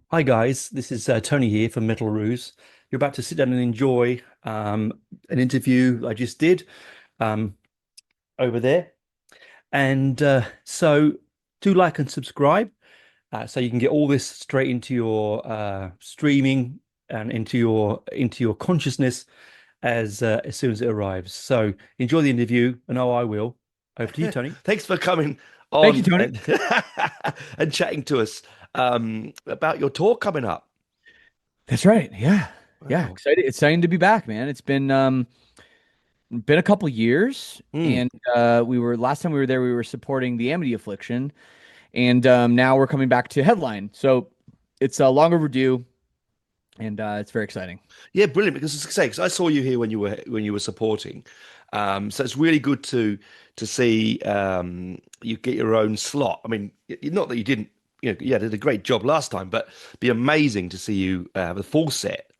Hi guys, this is Tony here from Metal Roos. You're about to sit down and enjoy an interview I just did um, over there, and so do like and subscribe so you can get all this straight into your streaming and into your consciousness as soon as it arrives. So enjoy the interview, and I will. Over to you, Tony. Thanks for coming Thank you, on Tony. and chatting to us about your tour coming up. That's right. Yeah. Yeah. Wow. Excited. Exciting to be back, man. It's been a couple years Mm. and we were last time we were there, we were supporting the Amity Affliction, and now we're coming back to headline. So it's long overdue, and it's very exciting. Yeah, brilliant. Because as I say, because I saw you here when you were supporting, so it's really good to see you get your own slot. I mean, not that you didn't, yeah, did a great job last time, but it'd be amazing to see you have a full set.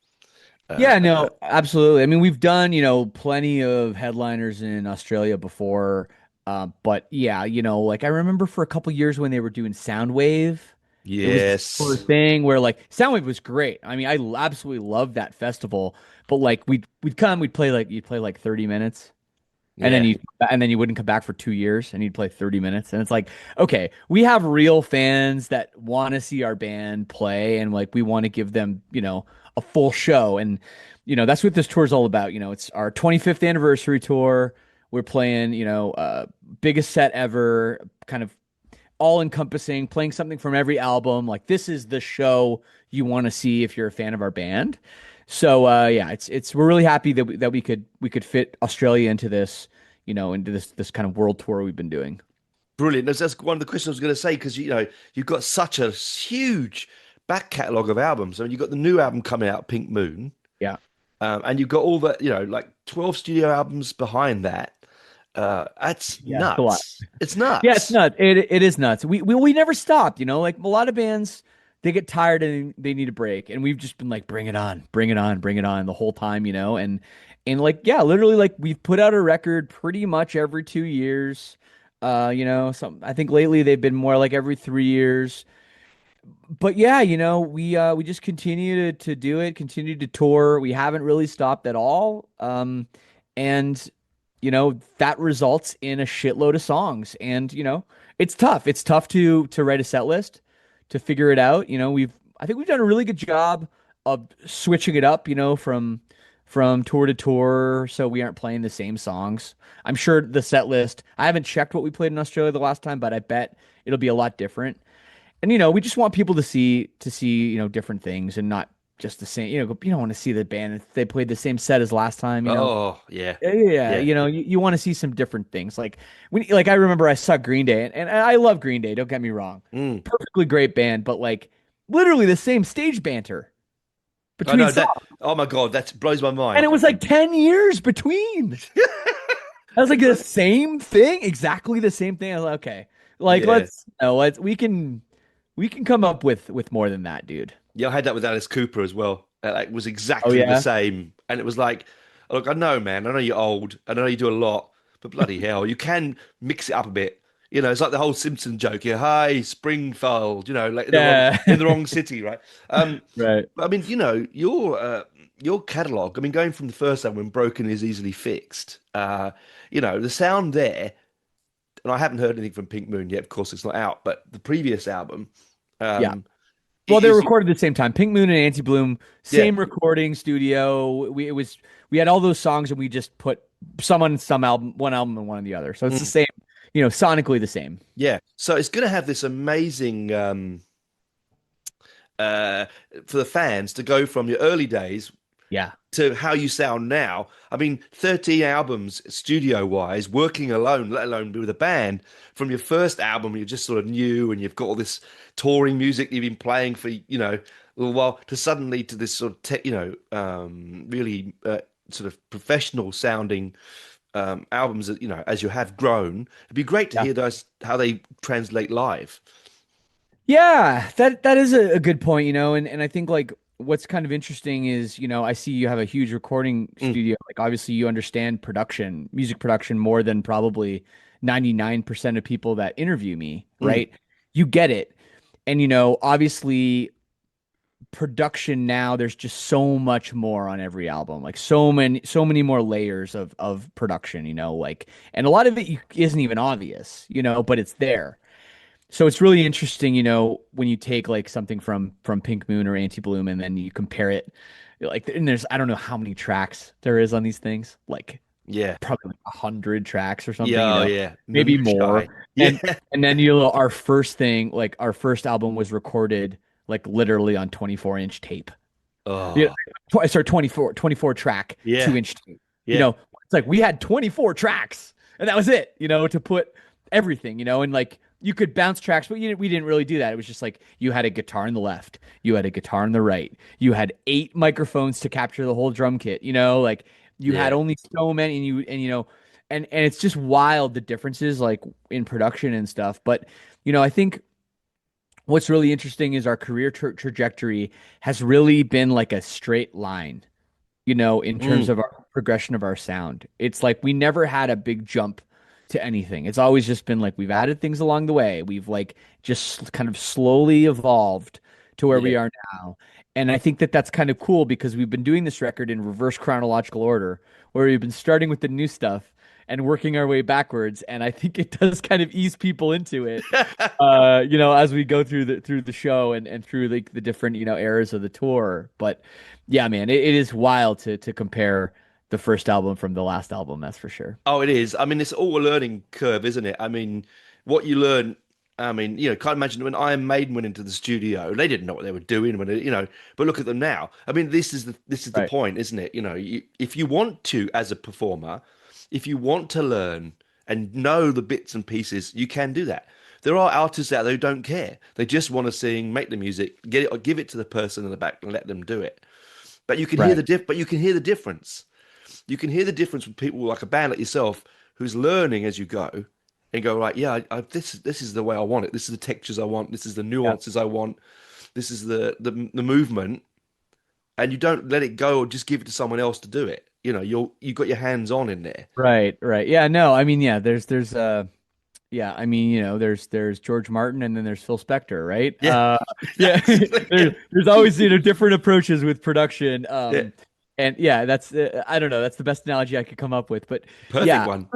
Uh, Yeah, no, absolutely. I mean, we've done, plenty of headliners in Australia before. But yeah, like I remember for a couple years when they were doing Soundwave. It was this sort of yes. thing where like Soundwave was great. I mean, I absolutely loved that festival. But like we'd play like you'd play like 30 minutes, and then Yeah. you wouldn't come back for 2 years, and you'd play 30 minutes. And it's like, okay, we have real fans that want to see our band play, and like we want to give them, a full show. And that's what this tour is all about. It's our 25th anniversary tour. We're playing, biggest set ever, kind of all encompassing, playing something from every album. Like this is the show you want to see if you're a fan of our band. So yeah, it's we're really happy that we could fit Australia into this, into this kind of world tour we've been doing. Brilliant. That's one of the questions I was going to say because you've got such a huge back catalogue of albums. I mean, you've got the new album coming out, Pink Moon, Yeah. and you've got all the like 12 studio albums behind that. That's Yeah, it's a lot. nuts. It's Yeah, it's nuts. nuts. It is nuts. We never stopped, like a lot of bands, they get tired and they need a break. And we've just been like, bring it on, bring it on, bring it on the whole time, and like, yeah, literally like we've put out a record pretty much every 2 years. Some I think lately they've been more like every 3 years. But yeah, we just continue to do it, continue to tour. We haven't really stopped at all. And that results in a shitload of songs. And it's tough. It's tough to write a set list, to figure it out. I think we've done a really good job of switching it up, from tour to tour, so we aren't playing the same songs. I'm sure the set list, I haven't checked what we played in Australia the last time, but I bet it'll be a lot different. And we just want people to see different things, and not just the same. You don't want to see the band if they played the same set as last time. Oh, yeah. Yeah, Yeah. you want to see some different things. Like I remember I saw Green Day, and I love Green Day, don't get me wrong. Mm. Perfectly great band, but like literally the same stage banter I between know that. songs. Oh my God, that blows my And mind. it was like 10 years between. I was like the same thing, exactly the same thing. I was like, okay. Like Yeah. let's no, let's we can come up with more than that, dude. Yeah, I had that with Alice Cooper as well. Like, it was Oh exactly the yeah. same. And it was like, look, I know, man. I know you're old. I know you do a lot, but bloody hell, you can mix it up a bit. It's like the whole Simpson joke here. Hi, Springfield. Like Yeah. in the wrong city, right? Right. I mean, your catalog. I mean, going from the first album, when Broken is Easily Fixed. The sound there, and I haven't heard anything from Pink Moon yet. Of course, it's not out, but the previous album, Yeah. um, Well, it they were is. recorded at the same time. Pink Moon and Anti Bloom, Yeah. same recording studio. We had all those songs, and we just put some on some album, one album and one on the other. So it's the Mm. same, sonically the same. Yeah, so it's going to have this amazing uh, for the fans to go from your early days Yeah. to how you sound now. I mean, 13 albums studio wise, working alone, let alone with a band. From your first album, you're just sort of new and you've got all this touring music you've been playing for, a little while, to suddenly to this sort of, really sort of professional sounding albums that, as you have grown. It'd be great to Yeah. hear those, how they translate live. Yeah, that is a good point, and I think like what's kind of interesting is, I see you have a huge recording Mm, studio. Like obviously you understand production, music production more than probably 99% of people that interview me, mm, right? You get it. And obviously production now, there's just so much more on every album, like so many more layers of production, like, and a lot of it isn't even obvious, but it's there. So it's really interesting, when you take like something from Pink Moon or Anti Bloom and then you compare it, like, and there's I don't know how many tracks there is on these things, like Yeah. probably like 100 tracks or something, Yeah, oh, yeah. maybe more. Moonshine. Yeah. And then our first thing, like our first album was recorded like literally on 24-inch tape. Yeah, Oh, sorry, 24 track yeah. 2-inch tape. You Yeah. know, it's like we had 24 tracks and that was it, to put everything, and like you could bounce tracks, but we didn't really do that. It was just like you had a guitar on the left, you had a guitar on the right, you had 8 microphones to capture the whole drum kit, like you had Yeah. only so many, and it's just wild the differences like in production and stuff. But I think what's really interesting is our career trajectory has really been like a straight line, in terms Mm. of our progression of our sound. It's like we never had a big jump to anything. It's always just been like we've added things along the way. We've like just kind of slowly evolved to where Yeah. we are now. And I think that that's kind of cool because we've been doing this record in reverse chronological order, where we've been starting with the new stuff and working our way backwards. And I think it does kind of ease people into it, as we go through the show and through like the different, eras of the tour. But yeah, man, it is wild to compare the first album from the last album, that's for sure. Oh, it is. I mean, it's all a learning curve, isn't it? I mean, what you learn, I mean, can't imagine when Iron Maiden went into the studio, they didn't know what they were doing when but look at them now. I mean, this is the Right. point, isn't it? If you want to, as a performer, if you want to learn and know the bits and pieces, you can do that. There are artists out there who don't care. They just want to sing, make the music, get it, or give it to the person in the back and let them do it. But you can hear Right. the but you can hear the difference. You can hear the difference with people like a band like yourself who's learning as you go and go, right, yeah, this is the way I want it. This is the textures I want. This is the Yeah. nuances I want. This is the movement. And you don't let it go or just give it to someone else to do it. You got your hands on in there. Right, right. Yeah, no, I mean, yeah, yeah, I mean, there's George Martin and then there's Phil Spector, right? Yeah, Yeah, exactly. Yeah, there's always, different approaches with production. yeah. And yeah, that's I don't know, that's the best analogy I could come up with. But Perfect yeah, one.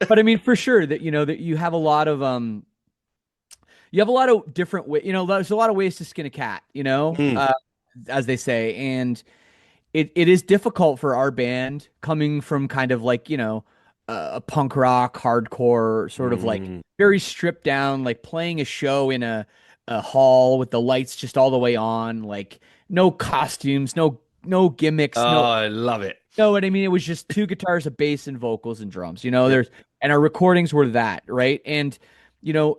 but I mean, for sure that, that you have a lot of different way, there's a lot of ways to skin a cat, Mm, as they say. And it is difficult for our band coming from kind of like, a punk rock, hardcore, sort of like mm. very stripped down, like playing a show in a hall with the lights just all the way on, like no costumes, no gimmicks, Oh, I love it. know what I mean? It was just two guitars, a bass, and vocals and drums. And our recordings were that, right? And you know,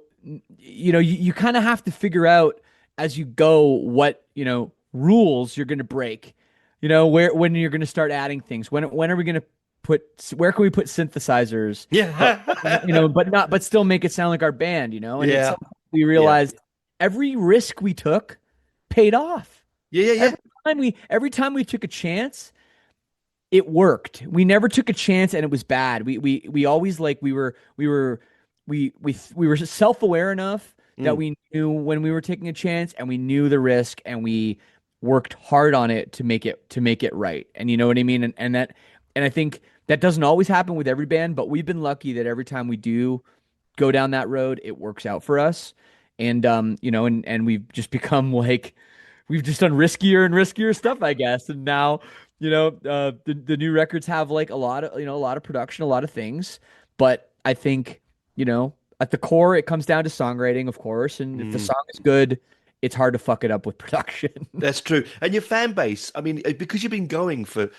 you kind of have to figure out as you go what rules you're going to break. Where when you're going to start adding things. When are we going to where can we put synthesizers? But Yeah. but still make it sound like our band. And it's Yeah. something we Yeah. realized every risk we took paid off. Yeah. Yeah. Yeah. Every time we took a chance, it worked. We never took a chance and it was bad. We always like we were self-aware enough that Mm, we knew when we were taking a chance and we knew the risk and we worked hard on it to make it right. And you know what I mean? And I think that doesn't always happen with every band, but we've been lucky that every time we do go down that road, it works out for us. And and we've just become like we've just done riskier and riskier stuff, I guess. And now, the new records have like a lot of production, a lot of things. But I think, at the core, it comes down to songwriting, of course. And if the mm. song is good, it's hard to fuck it up with production. That's true. And your fan base, I mean, because you've been going for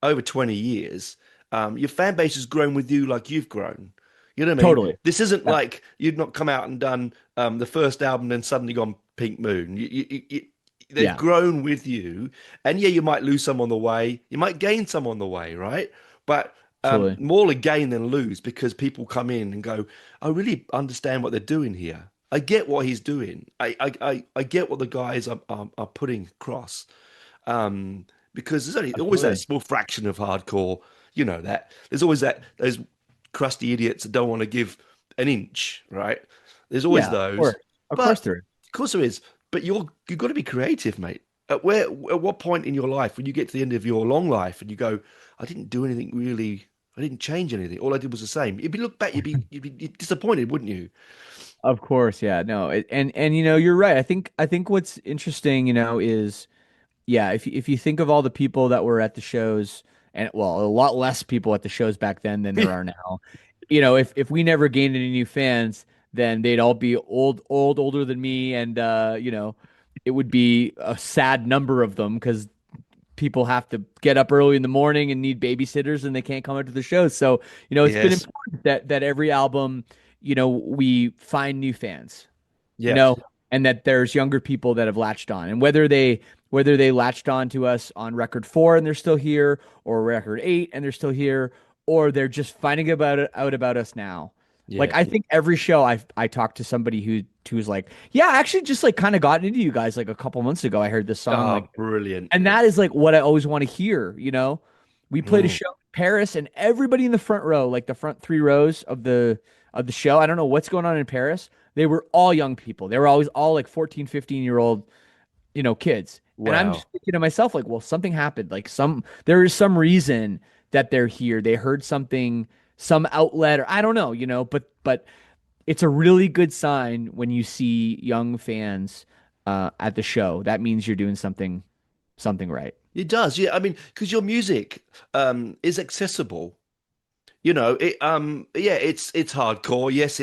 over 20 years, your fan base has grown with you like you've grown. You know what I mean? Totally. This isn't Yeah, like you'd not come out and done the first album, then suddenly gone Pink Moon. They've yeah, grown with you. And yeah, you might lose some on the way. You might gain some on the way, right? But absolutely. more to gain than lose because people come in and go, I really understand what they're doing here. I get what he's doing. I get what the guys are putting across. Because there's only always that Absolutely. small fraction of hardcore, that there's always those crusty idiots that don't want to give an inch, right? There's always Yeah, of those. course. Of But course there is. of course there is. But you've got to be creative, mate. at what point in your life, when you get to the end of your long life and you go, I didn't do anything really, I didn't change anything. All I did was the same. If you look back, you'd be disappointed, wouldn't you? Of course, yeah, no, and you're right. I think what's interesting, is yeah, if you think of all the people that were at the shows, and well, a lot less people at the shows back then than there are now. If we never gained any new fans, then they'd all be older than me, and it would be a sad number of them because people have to get up early in the morning and need babysitters and they can't come out to the shows. So, it's been Yes. important that every album, we find new fans, you Yeah. know, and that there's younger people that have latched on. And whether they latched on to us on record 4 and they're still here, or record 8 and they're still here, or they're just finding out about us now. Like Yeah. I think every show I talked to somebody who's like, yeah, I actually just like kind of got into you guys like a couple months ago. I heard this song, Oh, like, brilliant. and that is like what I always want to hear. We played a Mm. show in Paris, and everybody in the front row, like the front 3 rows of the show, I don't know what's going on in Paris. They were all young people. They were always all like 14, 15-year-old, kids. And I'm Wow. just thinking to myself, like, well, something happened. Like there is some reason that they're here. They heard something, some outlet, or I don't know, but it's a really good sign when you see young fans at the show. That means you're doing something right. It does. Yeah. I mean, because your music is accessible. Yeah, it's hardcore. Yes,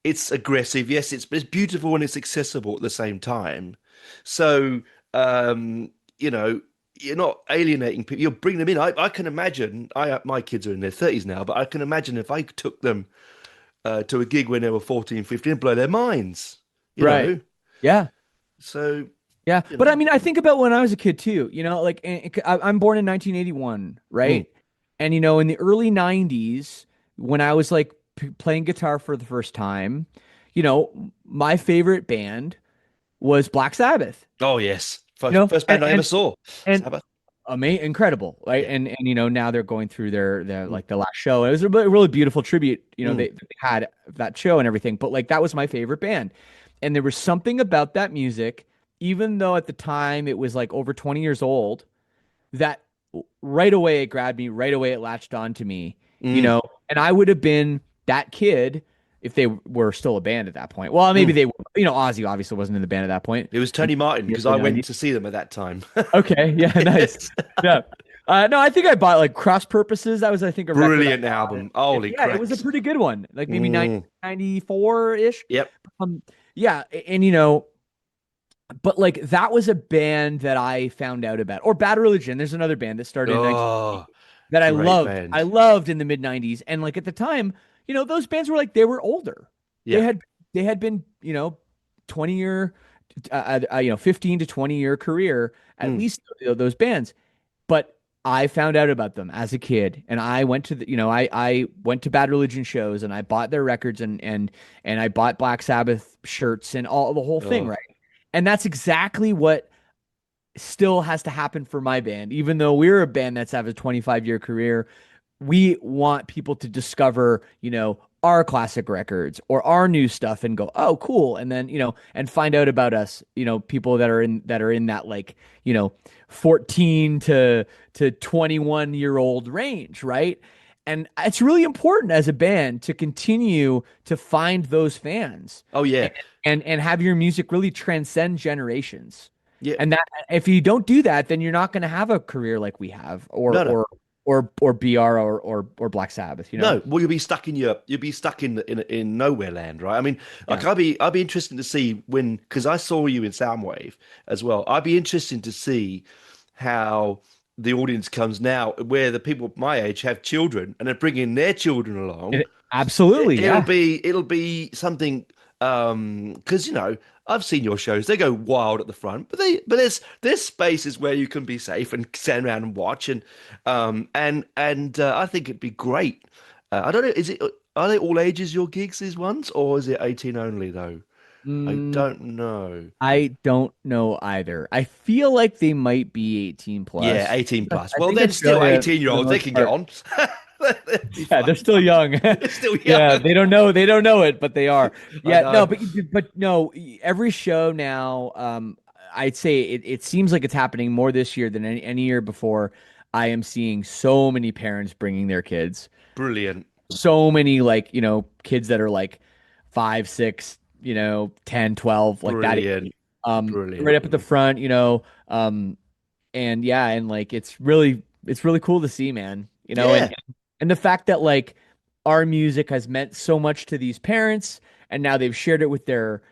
it's aggressive. Yes, it's beautiful and it's accessible at the same time. So, you know, you're not alienating people. You're bringing them in. I can imagine. My kids are in their 30s now, but I can imagine if I took them to a gig when they were 14, 15, it'd blow their minds. You Right. know. Yeah. So, Yeah. you But I know. mean, I think about when I was a kid too, like I'm born in 1981, Mm. right? And, in the early 90s, when I was like playing guitar for the first time, my favorite band was Black Sabbath, Oh yes, you first know, first and, band I ever and, saw. and Sabbath. incredible, right? Yeah. And now they're going through their Mm. like the last show. It was a really beautiful tribute, Mm. they had that show and everything. But like that was my favorite band, and there was something about that music, even though at the time it was like over 20 years old, that right away it grabbed me, right away it latched on to me, you Mm. know. And I would have been that kid if they were still a band at that point. Well, maybe Mm. they, Ozzy obviously wasn't in the band at that point It was in Tony Martin the because early I went 90s. to see them at that time. Okay, yeah, nice. Yes. Yeah. No, I think I bought like Cross Purposes. That was, I think, a record I Brilliant bought. album. Holy Yeah, it was a cracks. pretty good one. Like maybe Mm. 1994-ish. Yep. Um, yeah, and but like that was a band that I found out about. Or Bad Religion. There's another band that started in 19 Oh, that I great loved. I band. loved in the mid 90s. And like at the time, those bands were like they were older. They Yeah. had they had been, 20-year 15 to 20-year career, at Mm. least, those bands. But I found out about them as a kid, and I went to I went to Bad Religion shows, and I bought their records, and I bought Black Sabbath shirts and all the whole thing, Oh, right? And that's exactly what still has to happen for my band. Even though we're a band that's have a 25-year career, we want people to discover, our classic records or our new stuff and go, oh, cool. And then, and find out about us, people that are in that like, 14 to 21-year-old range, right? And it's really important as a band to continue to find those fans oh yeah. and have your music really transcend generations. Yeah. And that if you don't do that, then you're not going to have a career like we have, or No, no. or BR or Black Sabbath. No, well, you'll be stuck in nowhere land, right? I mean, like Yeah. I'd be interested to see when, because I saw you in Soundwave as well. I'd be interested to see how the audience comes now, where the people my age have children and are bringing their children along. Absolutely, yeah. It'll be something because I've seen your shows. They go wild at the front, but there's spaces where you can be safe and stand around and watch and I think it'd be great. I don't know, are they all ages your gigs, these ones, or is it 18 only though? I Mm, don't know. I don't know either. I feel like they might be 18 Yeah, plus. 18 plus. I Well, think then still Australia, for the 18-year-olds, they most can get part, on. They'd be yeah, they're fine. still young. They're still Yeah, young. they don't know it, but they are. I Yeah, no, know. but no, every show now, I'd say it seems like it's happening more this year than any year before. I am seeing so many parents bringing their kids, Brilliant. so many like, kids that are like 5, 6, 10, 12, like that age, Brilliant. right Brilliant. up at the front, and yeah, and like it's really cool to see, man. Yeah. And the fact that like our music has meant so much to these parents, and now they've shared it with their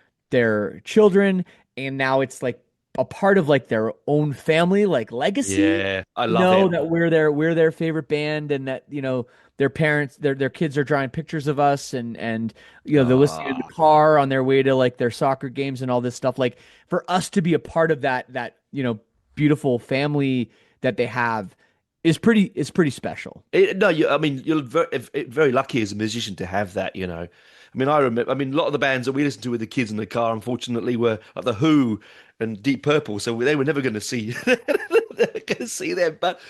children, and now it's like a part of like their own family, like legacy. Yeah. I love it. That we're their favorite band, and that their parents, their kids are drawing pictures of us, and they're listening in the Ah, car on their way to like their soccer games and all this stuff. Like for us to be a part of that beautiful family that they have is pretty special. No, I mean, you're very lucky as a musician to have that, you know. I mean, I remember, I mean, a lot of the bands that we listened to with the kids in the car, unfortunately, were like The Who and Deep Purple, so they were never going to see going to see them. But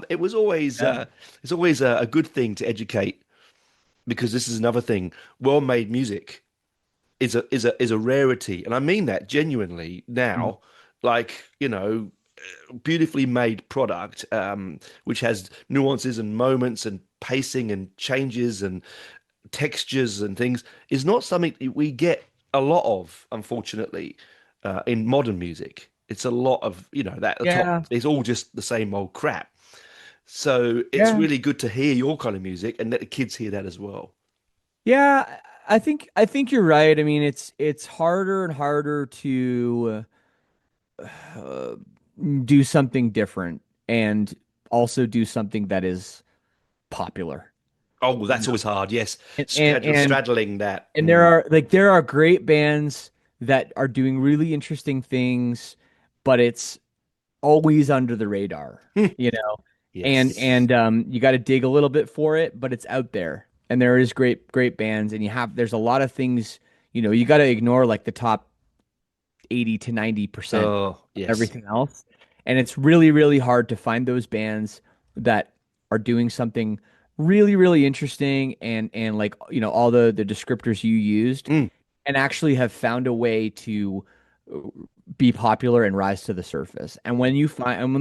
it was always Yeah. it's always a good thing to educate because this is another thing. Well-made music is a rarity, and I mean that genuinely Mhm. now. Like, beautifully made product, which has nuances and moments and pacing and changes and textures and things, is not something that we get a lot of, unfortunately, in modern music. It's a lot of, that the top, Yeah. it's all just the same old crap. So it's Yeah. really good to hear your kind of music and let the kids hear that as well. Yeah, I think you're right. I mean, it's harder and harder to uh, do something different and also do something that is popular. Oh, You that's know, always hard. Yes. and and and, Straddling that. and there are great bands that are doing really interesting things, but it's always under the radar, you know. And Yes. and you got to dig a little bit for it, but it's out there. And there is great bands, and there's a lot of things, you got to ignore like the top 80 to 90% Oh, of yes. everything else. And it's really, really hard to find those bands that are doing something really, really interesting, and like, all the descriptors you used, Mm, and actually have found a way to uh, be popular and rise to the surface. And when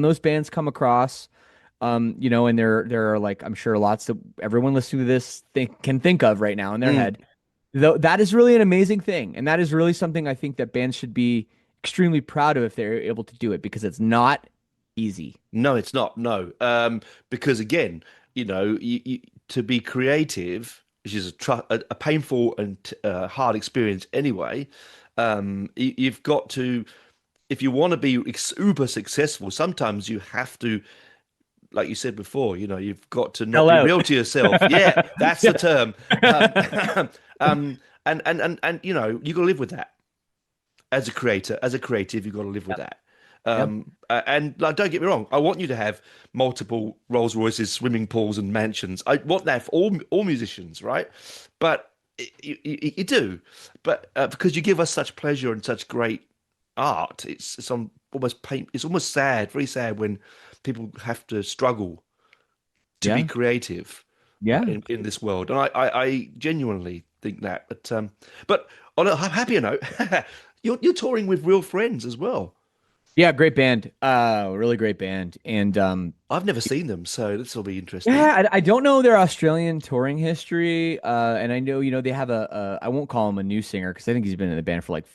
those bands come across, and there are like, I'm sure lots that everyone listening to this can think of right now in their mm. head. Though that is really an amazing thing, and that is really something I think that bands should be extremely proud of if they're able to do it, because it's not easy. No, it's not. No, because again, to be creative, which is a painful and hard experience anyway. You've got to, if you want to be uber successful, sometimes you have to, like you said before, you've got to not Sell be out. real to yourself. Yeah, that's the Yeah. term. And you got to live with that as a creator, as a creative, you've got to live with Yep. that. Yep. And like, don't get me wrong, I want you to have multiple Rolls Royces, swimming pools, and mansions. I want that for all musicians, right? But you do, but because you give us such pleasure and such great art, it's almost sad, very sad when people have to struggle to be Yeah. creative Yeah. in this world, and I genuinely think that. But on a happier note, you're touring with real friends as well. Yeah, great band. Really great band. And I've never seen them, so this will be interesting. yeah, I don't know their Australian touring history. And I know, they have I won't call him a new singer because I think he's been in the band for like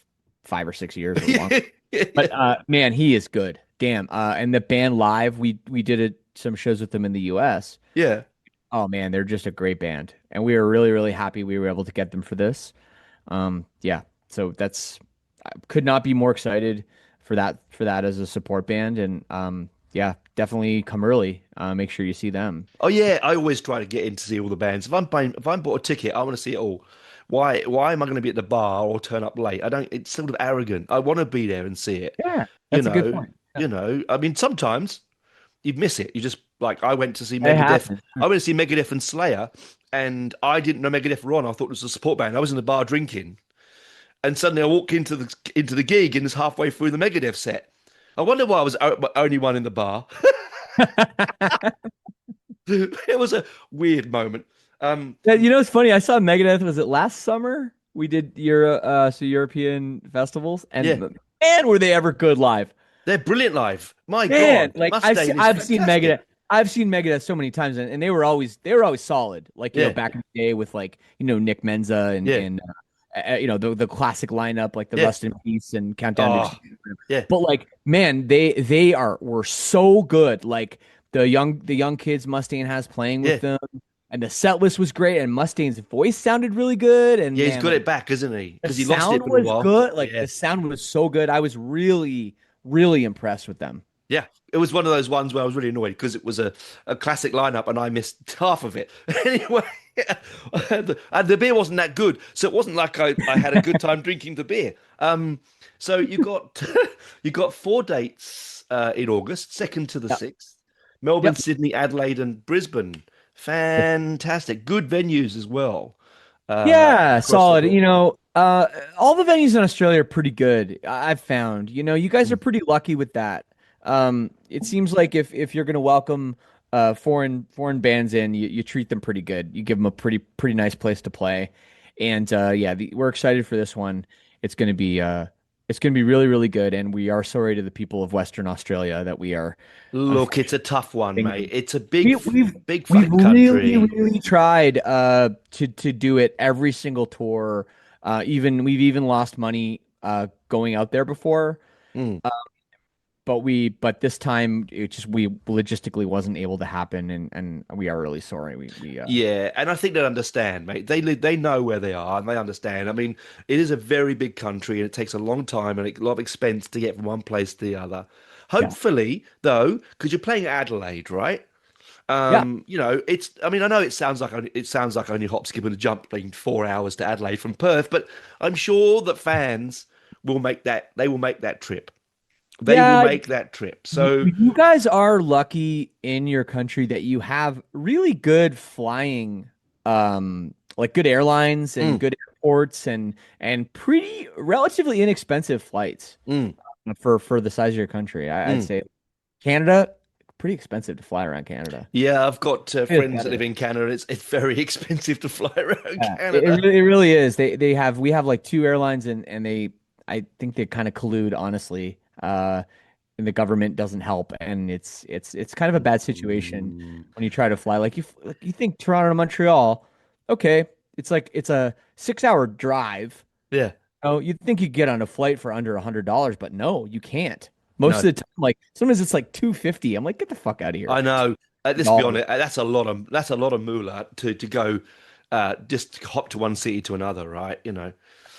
5 or 6 years or long. But Yeah, man, he is good. Damn. And the band live, we did some shows with them in the US. yeah. Oh man, they're just a great band. And we were really, really happy we were able to get them for this. Yeah. So I could not be more excited for that as a support band. And yeah, definitely come early. Make sure you see them. Oh yeah, I always try to get in to see all the bands. If I'm bought a ticket, I want to see it all. Why am I going to be at the bar or turn up late? I don't. It's sort of arrogant. I want to be there and see it. Yeah, You that's a good know, point. Yeah. I mean, sometimes you miss it. You just like I went to see It Megadeth. happens. I went to see Megadeth and Slayer, and I didn't know Megadeth were on. I thought it was a support band. I was in the bar drinking, and suddenly I walk into the gig and it's halfway through the Megadeth set. I wonder why I was only one in the bar. It was a weird moment. Um, Yeah, it's funny. I saw Megadeth. Was it last summer? We did European festivals, yeah, and Man, were they ever good live? They're brilliant live. My Man, God, like Mustaine is I've seen fantastic. Megadeth. I've seen Megadeth so many times, and they were always solid. Like Yeah, back in the day with like Nick Menza and yeah, the classic lineup like the yeah. Rust in Peace and Countdown to Oh, Extinction. yeah, But like man, they were so good. Like the young kids Mustaine has playing with yeah. them, and the set list was great, and Mustaine's voice sounded really good, and Yeah, he's man, got like it back, isn't he? the Because he lost it sound for a was while. good. Like Yeah. the sound was so good. I was really really impressed with them. Yeah, it was one of those ones where I was really annoyed because it was a classic lineup and I missed half of it. Anyway, and the beer wasn't that good, so it wasn't like I had a good time drinking the beer. So you got you got 4 dates in August, 2nd to the Yeah. 6th, Melbourne, Yep. Sydney, Adelaide, and Brisbane. Fantastic, good venues as well Yeah, across the solid. board. All the venues in Australia are pretty good. I've found. You guys are Mm. pretty lucky with that. It seems like if you're gonna welcome foreign bands in, you treat them pretty good. You give them a pretty nice place to play. And yeah, we're excited for this one. It's gonna be really really good. And we are sorry to the people of Western Australia that we are Look, it's a tough one, mate. unfortunately. It's a We, we've big we've fucking really country. really tried to do it every single tour. We've even lost money going out there before. Mm. But this time we logistically wasn't able to happen, and we are really sorry. We Yeah, and I think they understand, mate. They know where they are and they understand. I mean, it is a very big country and it takes a long time and a lot of expense to get from one place to the other. Yeah, Hopefully, though, because you're playing Adelaide, right? yeah. It's. I mean, I know it sounds like only hop, skip, and a jump, playing 4 hours to Adelaide from Perth, but I'm sure that fans will make that. They will make that trip. They will Yeah, make that trip. So, you guys are lucky in your country that you have really good flying, like good airlines and mm, good airports and pretty relatively inexpensive flights mm, for the size of your country. I'd mm. say Canada, pretty expensive to fly around Canada. Yeah, I've got It is friends that live Canada. in Canada. It's very expensive to fly around Yeah, it Canada. really it really is. We have like two airlines and I think they kind of collude honestly. And the government doesn't help, and it's kind of a bad situation Mm. when you try to fly. Like you think Toronto to Montreal, okay, it's a 6 hour drive. Yeah, Oh, you'd think you'd get on a flight for under $100, but no, you can't. Most of no, the time, like sometimes it's like 250. I'm like, get the fuck out of here. I know. Let's be Dollars. honest. That's a lot of moolah to go, just hop to one city to another, right?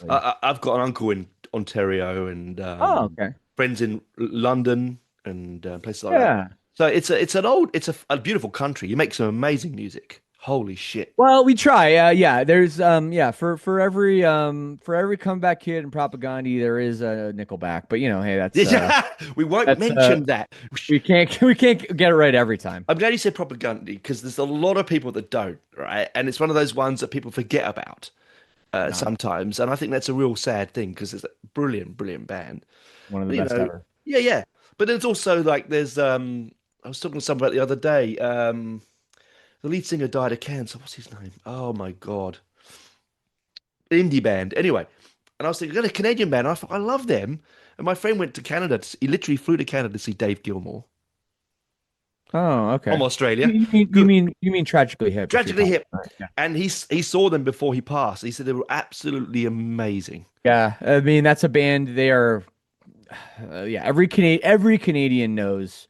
I've got an uncle in Ontario and Oh, okay. friends in London and places like that. Yeah. So it's a beautiful country. You make some amazing music. Holy shit. Well, we try. Yeah, there's yeah, for every comeback kid in Propaganda, there is a Nickelback. But hey, Yeah, we won't that's mention that. we can't get it right every time. I'm glad you said propaganda because there's a lot of people that don't, right? And it's one of those ones that people forget about Not sometimes. And I think that's a real sad thing because it's a brilliant, brilliant band. one of the But, best ever. yeah, yeah. But there's also like I was talking to someone about the other day. The lead singer died of cancer. What's his name? Oh my God. Indie band. Anyway, and I was thinking, got a Canadian band. I thought I love them. And my friend went to Canada. He literally flew to Canada to see Dave Gilmour Oh, from okay. You, Australia. you mean you Good. mean you mean Tragically Hip if you're Tragically talking. hip. Right, yeah. And he saw them before he passed. He said they were absolutely amazing. Yeah, I mean that's a band. They are, yeah. Every Canadian knows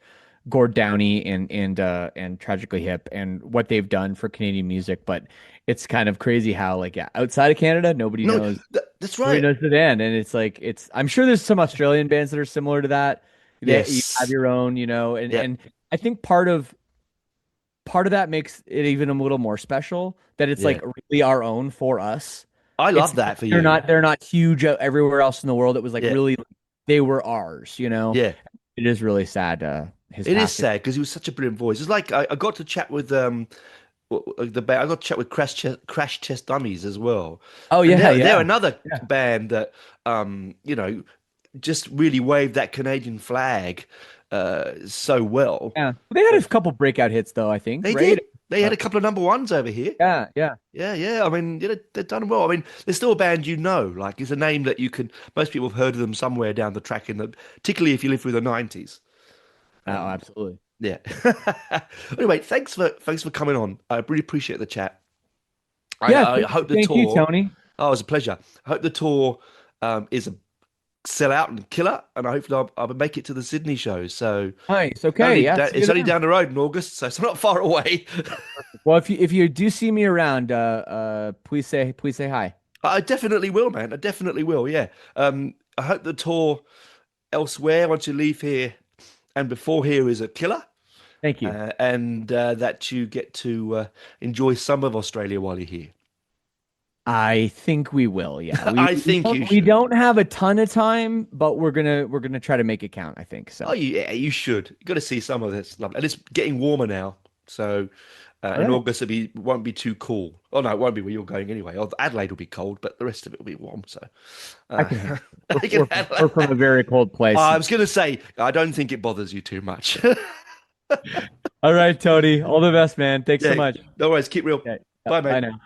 Gord Downey and Tragically Hip and what they've done for Canadian music. But it's kind of crazy how like yeah, outside of Canada, nobody No, knows. that's Nobody right. knows the band, and it's like I'm sure there's some Australian bands that are similar to that. That you have Yes. your own, and Yeah. and I think part of that makes it even a little more special that it's Yeah. like really our own for us. I It's love that for they're you. not they're not huge everywhere else in the world. It was like Yeah. really they were ours. Yeah. It is really sad his It is passing. sad because he was such a brilliant voice. It's like I got to chat with the band. I got to chat with Crash Test Dummies as well, Oh and yeah, they're yeah. another Yeah. band that just really waved that Canadian flag so well. Yeah. They had a couple breakout hits though, I think, They right? did. They had a couple of number ones over here. Yeah, yeah. Yeah. I mean, they've done well. I mean, there's still a band like it's a name that you can. Most people have heard of them somewhere down the track particularly if you live through the '90s. Oh, Um, absolutely. yeah. Anyway, thanks for coming on. I really appreciate the chat. Yeah, I hope the thank you, tour. Tony. Oh, it was a pleasure. I hope the tour is a sellout and killer, and I hope I'll make it to the Sydney show. So Nice. Okay. Yeah. See you it's only there. down the road in August, so it's not far away. Well, if you do see me around, please say hi. I definitely will, man. I definitely will. Yeah. I hope the tour elsewhere once you leave here and before here is a killer, Thank you. and that you get to enjoy some of Australia while you're here. I think we will. Yeah. I think you We should. don't have a ton of time, but we're gonna try to make it count, I think. Oh, So. yeah, you should. You got to see some of this stuff, and it's getting warmer now. So All in right. August won't be too cool. Oh no, it won't be where you're going anyway. Oh, Adelaide will be cold, but the rest of it will be warm. So I uh, can handle I it. can We're from a very cold place. I was going to say I don't think it bothers you too much. All right, Tony. All the best, man. Thanks so Yeah, much. no worries. Keep real. Okay. Bye, Bye mate. now.